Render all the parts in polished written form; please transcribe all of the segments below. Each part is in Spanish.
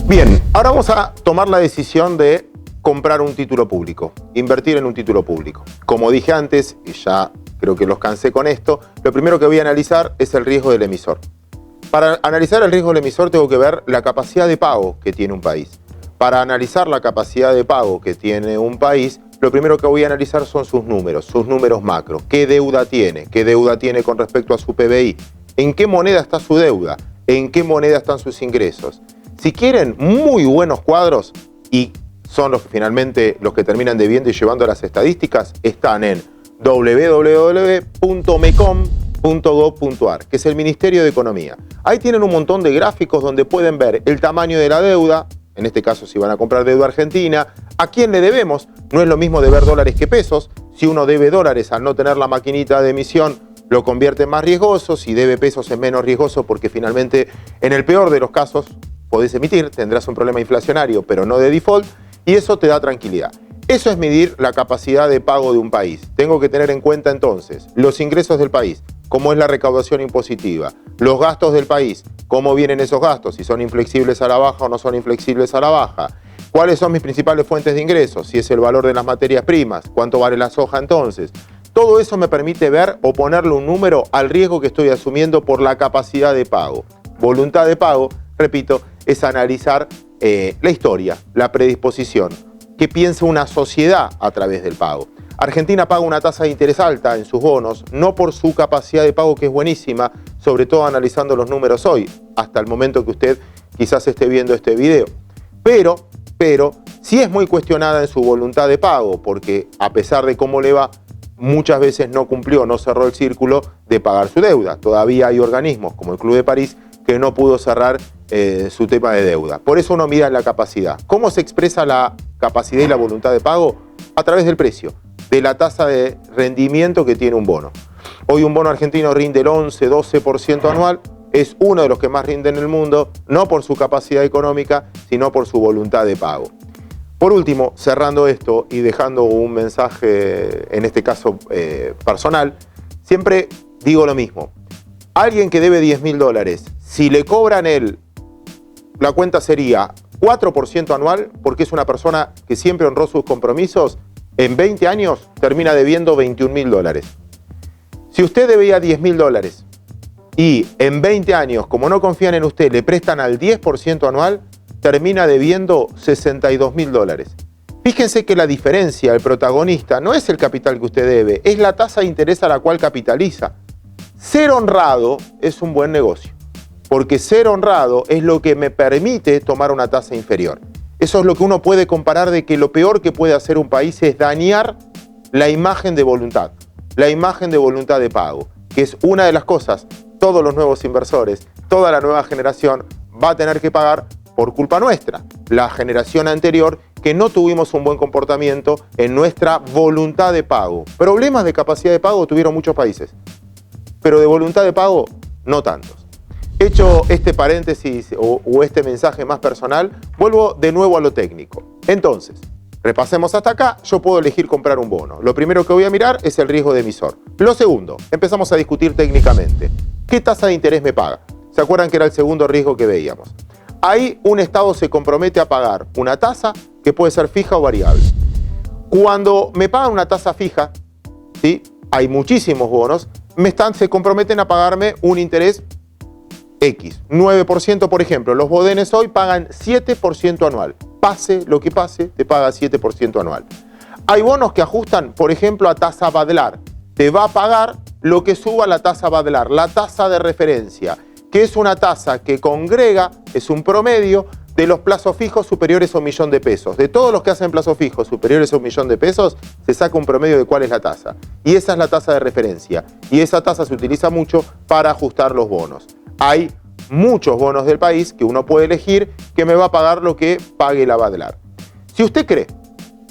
Bien, ahora vamos a tomar la decisión de comprar un título público, invertir en un título público. Como dije antes, y ya creo que los cansé con esto, lo primero que voy a analizar es el riesgo del emisor. Para analizar el riesgo del emisor tengo que ver la capacidad de pago que tiene un país. Para analizar la capacidad de pago que tiene un país, lo primero que voy a analizar son sus números macro. ¿Qué deuda tiene? ¿Qué deuda tiene con respecto a su PBI? ¿En qué moneda está su deuda? ¿En qué moneda están sus ingresos? Si quieren muy buenos cuadros, y son los que finalmente los que terminan debiendo y llevando a las estadísticas, están en www.mecom.gov.ar, que es el Ministerio de Economía. Ahí tienen un montón de gráficos donde pueden ver el tamaño de la deuda, en este caso si van a comprar deuda argentina, a quién le debemos. No es lo mismo deber dólares que pesos. Si uno debe dólares al no tener la maquinita de emisión, lo convierte en más riesgoso. Si debe pesos es menos riesgoso porque finalmente, en el peor de los casos, podés emitir, tendrás un problema inflacionario, pero no de default, y eso te da tranquilidad. Eso es medir la capacidad de pago de un país. Tengo que tener en cuenta entonces los ingresos del país, cómo es la recaudación impositiva, los gastos del país, cómo vienen esos gastos, si son inflexibles a la baja o no son inflexibles a la baja, cuáles son mis principales fuentes de ingresos, si es el valor de las materias primas, cuánto vale la soja entonces. Todo eso me permite ver o ponerle un número al riesgo que estoy asumiendo por la capacidad de pago. Voluntad de pago, repito, es analizar la historia, la predisposición, qué piensa una sociedad a través del pago. Argentina paga una tasa de interés alta en sus bonos, no por su capacidad de pago, que es buenísima, sobre todo analizando los números hoy, hasta el momento que usted quizás esté viendo este video. Pero sí es muy cuestionada en su voluntad de pago, porque a pesar de cómo le va, muchas veces no cumplió, no cerró el círculo de pagar su deuda. Todavía hay organismos como el Club de París que no pudo cerrar su tema de deuda. Por eso uno mira la capacidad. ¿Cómo se expresa la capacidad y la voluntad de pago? A través del precio, de la tasa de rendimiento que tiene un bono. Hoy un bono argentino rinde el 11-12% anual, es uno de los que más rinde en el mundo, no por su capacidad económica, sino por su voluntad de pago. Por último, cerrando esto y dejando un mensaje, en este caso personal, siempre digo lo mismo. Alguien que debe $10.000, si le cobran la cuenta sería 4% anual, porque es una persona que siempre honró sus compromisos, en 20 años termina debiendo $21.000. Si usted debía $10.000 y en 20 años, como no confían en usted, le prestan al 10% anual, termina debiendo $62.000. Fíjense que la diferencia, el protagonista, no es el capital que usted debe, es la tasa de interés a la cual capitaliza. Ser honrado es un buen negocio, porque ser honrado es lo que me permite tomar una tasa inferior. Eso es lo que uno puede comparar, de que lo peor que puede hacer un país es dañar la imagen de voluntad, la imagen de voluntad de pago, que es una de las cosas. Todos los nuevos inversores, toda la nueva generación va a tener que pagar por culpa nuestra, la generación anterior, que no tuvimos un buen comportamiento en nuestra voluntad de pago. Problemas de capacidad de pago tuvieron muchos países, pero de voluntad de pago no tantos. Hecho este paréntesis o este mensaje más personal, vuelvo de nuevo a lo técnico. Entonces, repasemos hasta acá. Yo puedo elegir comprar un bono. Lo primero que voy a mirar es el riesgo de emisor. Lo segundo, empezamos a discutir técnicamente. ¿Qué tasa de interés me paga? ¿Se acuerdan que era el segundo riesgo que veíamos? Ahí un Estado se compromete a pagar una tasa que puede ser fija o variable. Cuando me pagan una tasa fija, ¿sí? Hay muchísimos bonos, se comprometen a pagarme un interés X, 9% por ejemplo. Los bodenes hoy pagan 7% anual. Pase lo que pase, te paga 7% anual. Hay bonos que ajustan, por ejemplo, a tasa Badlar. Te va a pagar lo que suba la tasa Badlar, la tasa de referencia, que es una tasa que congrega, es un promedio de los plazos fijos superiores a $1.000.000. De todos los que hacen plazos fijos superiores a $1.000.000, se saca un promedio de cuál es la tasa. Y esa es la tasa de referencia. Y esa tasa se utiliza mucho para ajustar los bonos. Hay muchos bonos del país que uno puede elegir que me va a pagar lo que pague la Badlar. Si usted cree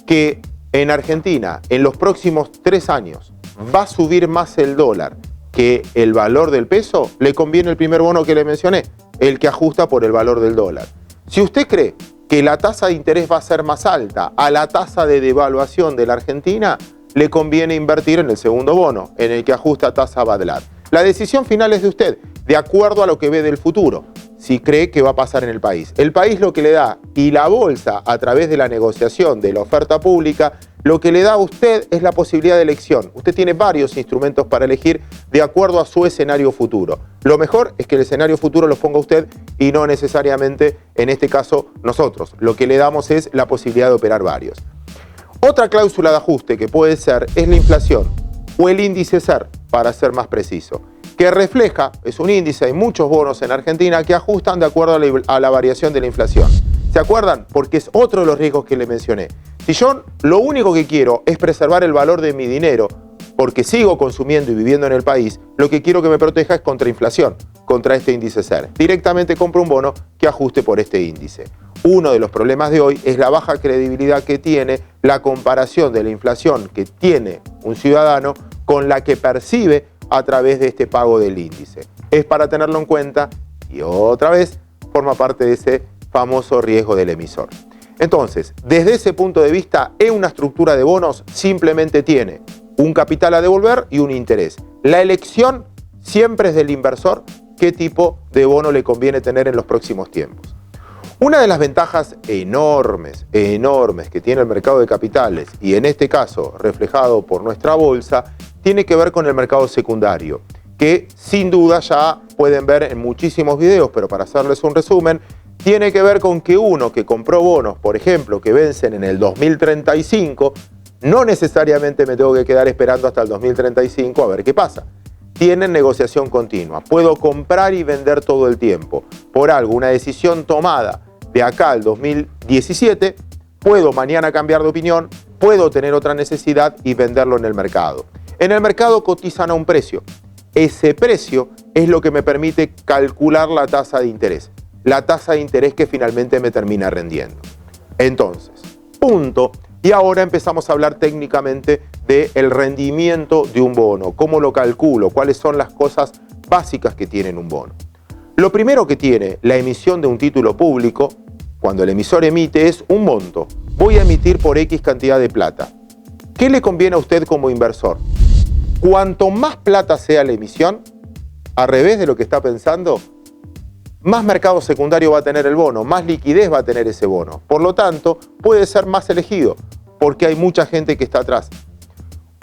que en Argentina en los próximos 3 años va a subir más el dólar que el valor del peso, le conviene el primer bono que le mencioné, el que ajusta por el valor del dólar. Si usted cree que la tasa de interés va a ser más alta a la tasa de devaluación de la Argentina, le conviene invertir en el segundo bono, en el que ajusta tasa Badlar. La decisión final es de usted, de acuerdo a lo que ve del futuro. si cree que va a pasar en el país. El país lo que le da, y la bolsa a través de la negociación de la oferta pública, lo que le da a usted es la posibilidad de elección. Usted tiene varios instrumentos para elegir de acuerdo a su escenario futuro. Lo mejor es que el escenario futuro lo ponga usted y no necesariamente, en este caso, nosotros. Lo que le damos es la posibilidad de operar varios. Otra cláusula de ajuste que puede ser es la inflación o el índice SER, para ser más preciso, que refleja, es un índice, hay muchos bonos en Argentina que ajustan de acuerdo a la variación de la inflación. ¿Se acuerdan? Porque es otro de los riesgos que le mencioné. Si yo lo único que quiero es preservar el valor de mi dinero, porque sigo consumiendo y viviendo en el país, lo que quiero que me proteja es contra inflación, contra este índice SER. Directamente compro un bono que ajuste por este índice. Uno de los problemas de hoy es la baja credibilidad que tiene la comparación de la inflación que tiene un ciudadano con la que percibe a través de este pago del índice. Es para tenerlo en cuenta y otra vez forma parte de ese famoso riesgo del emisor. Entonces, desde ese punto de vista, en una estructura de bonos simplemente tiene un capital a devolver y un interés. La elección siempre es del inversor qué tipo de bono le conviene tener en los próximos tiempos. Una de las ventajas enormes que tiene el mercado de capitales, y en este caso reflejado por nuestra bolsa, tiene que ver con el mercado secundario, que sin duda ya pueden ver en muchísimos videos, pero para hacerles un resumen, tiene que ver con que uno que compró bonos, por ejemplo, que vencen en el 2035, no necesariamente me tengo que quedar esperando hasta el 2035 a ver qué pasa. Tienen negociación continua. Puedo comprar y vender todo el tiempo. Por algo, una decisión tomada de acá al 2017, puedo mañana cambiar de opinión, puedo tener otra necesidad y venderlo en el mercado. En el mercado cotizan a un precio. Ese precio es lo que me permite calcular la tasa de interés. La tasa de interés que finalmente me termina rendiendo. Entonces, punto. Y ahora empezamos a hablar técnicamente del rendimiento de un bono. ¿Cómo lo calculo? ¿Cuáles son las cosas básicas que tiene un bono? Lo primero que tiene la emisión de un título público, cuando el emisor emite, es un monto. Voy a emitir por X cantidad de plata. ¿Qué le conviene a usted como inversor? Cuanto más plata sea la emisión, al revés de lo que está pensando, más mercado secundario va a tener el bono, más liquidez va a tener ese bono. Por lo tanto, puede ser más elegido, porque hay mucha gente que está atrás.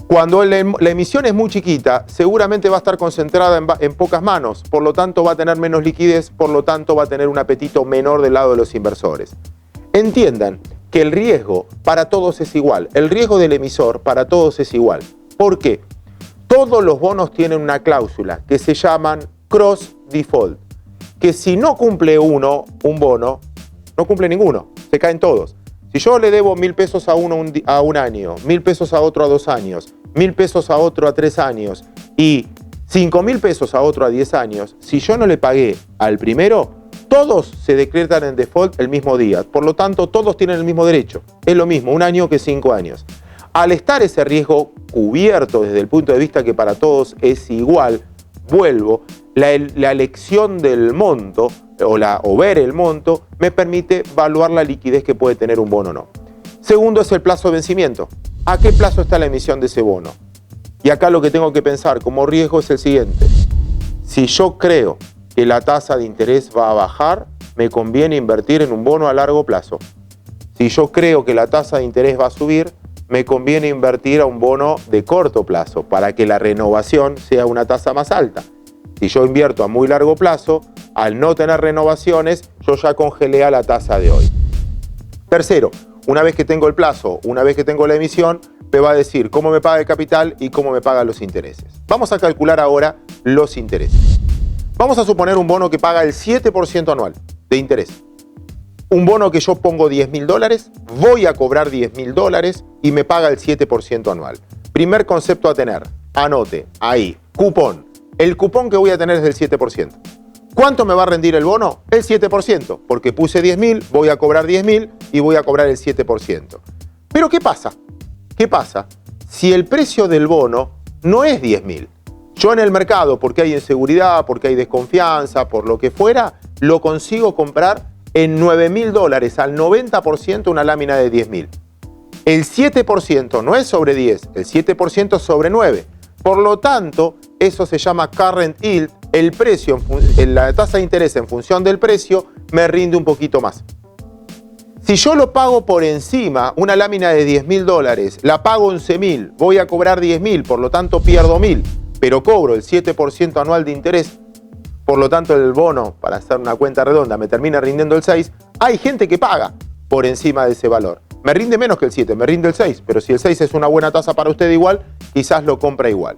Cuando la emisión es muy chiquita, seguramente va a estar concentrada en pocas manos, por lo tanto va a tener menos liquidez, por lo tanto va a tener un apetito menor del lado de los inversores. Entiendan que el riesgo para todos es igual, el riesgo del emisor para todos es igual. ¿Por qué? Todos los bonos tienen una cláusula que se llaman cross default, que si no cumple un bono, no cumple ninguno, se caen todos. Si yo le debo 1.000 pesos a uno a un año, 1.000 pesos a otro a 2 años, 1.000 pesos a otro a 3 años y 5.000 pesos a otro a 10 años, si yo no le pagué al primero, todos se decretan en default el mismo día. Por lo tanto, todos tienen el mismo derecho. Es lo mismo, 1 año que 5 años. Al estar ese riesgo cubierto desde el punto de vista que para todos es igual, vuelvo, la elección del monto o ver el monto me permite evaluar la liquidez que puede tener un bono o no. Segundo es el plazo de vencimiento. ¿A qué plazo está la emisión de ese bono? Y acá lo que tengo que pensar como riesgo es el siguiente. Si yo creo que la tasa de interés va a bajar, me conviene invertir en un bono a largo plazo. Si yo creo que la tasa de interés va a subir, me conviene invertir a un bono de corto plazo para que la renovación sea una tasa más alta. Si yo invierto a muy largo plazo, al no tener renovaciones, yo ya congelé a la tasa de hoy. Tercero, una vez que tengo el plazo, una vez que tengo la emisión, me va a decir cómo me paga el capital y cómo me pagan los intereses. Vamos a calcular ahora los intereses. Vamos a suponer un bono que paga el 7% anual de interés. Un bono que yo pongo $10.000, voy a cobrar $10.000 y me paga el 7% anual. Primer concepto a tener, anote, ahí, cupón. El cupón que voy a tener es del 7%. ¿Cuánto me va a rendir el bono? El 7%, porque puse 10.000, voy a cobrar 10.000 y voy a cobrar el 7%. Pero ¿qué pasa? ¿Qué pasa si el precio del bono no es 10.000? Yo en el mercado, porque hay inseguridad, porque hay desconfianza, por lo que fuera, lo consigo comprar en $9.000, al 90% una lámina de 10.000. El 7% no es sobre 10, el 7% es sobre 9. Por lo tanto, eso se llama current yield el precio, la tasa de interés en función del precio, me rinde un poquito más. Si yo lo pago por encima, una lámina de $10.000, la pago 11.000, voy a cobrar 10.000, por lo tanto pierdo 1.000, pero cobro el 7% anual de interés, por lo tanto el bono, para hacer una cuenta redonda, me termina rindiendo el 6%, hay gente que paga por encima de ese valor. Me rinde menos que el 7, me rinde el 6, pero si el 6 es una buena tasa para usted igual, quizás lo compra igual.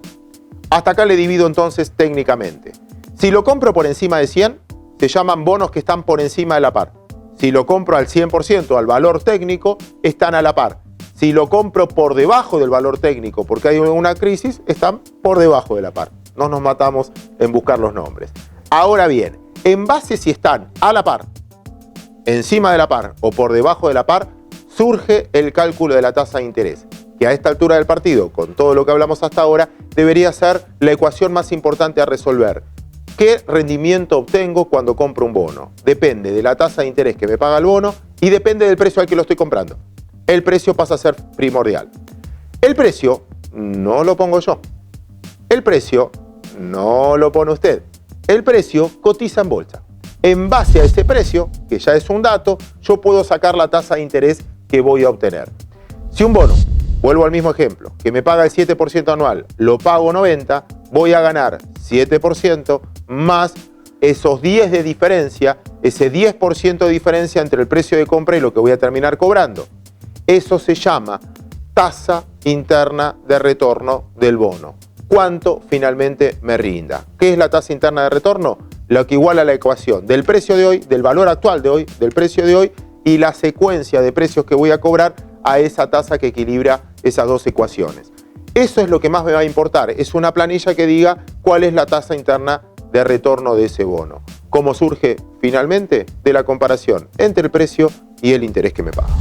Hasta acá le divido entonces técnicamente. Si lo compro por encima de 100, se llaman bonos que están por encima de la par. Si lo compro al 100%, al valor técnico, están a la par. Si lo compro por debajo del valor técnico, porque hay una crisis, están por debajo de la par. No nos matamos en buscar los nombres. Ahora bien, en base si están a la par, encima de la par o por debajo de la par, surge el cálculo de la tasa de interés, que a esta altura del partido, con todo lo que hablamos hasta ahora, debería ser la ecuación más importante a resolver. ¿Qué rendimiento obtengo cuando compro un bono? Depende de la tasa de interés que me paga el bono y depende del precio al que lo estoy comprando. El precio pasa a ser primordial. El precio no lo pongo yo. El precio no lo pone usted. El precio cotiza en bolsa. En base a ese precio, que ya es un dato, yo puedo sacar la tasa de interés que voy a obtener. Si un bono, vuelvo al mismo ejemplo, que me paga el 7% anual, lo pago 90, voy a ganar 7% más esos 10 de diferencia, ese 10% de diferencia entre el precio de compra y lo que voy a terminar cobrando. Eso se llama tasa interna de retorno del bono. ¿Cuánto finalmente me rinda? ¿Qué es la tasa interna de retorno? Lo que iguala la ecuación del precio de hoy, del valor actual de hoy, del precio de hoy y la secuencia de precios que voy a cobrar a esa tasa que equilibra esas dos ecuaciones. Eso es lo que más me va a importar. Es una planilla que diga cuál es la tasa interna de retorno de ese bono. ¿Cómo surge finalmente? De la comparación entre el precio y el interés que me paga.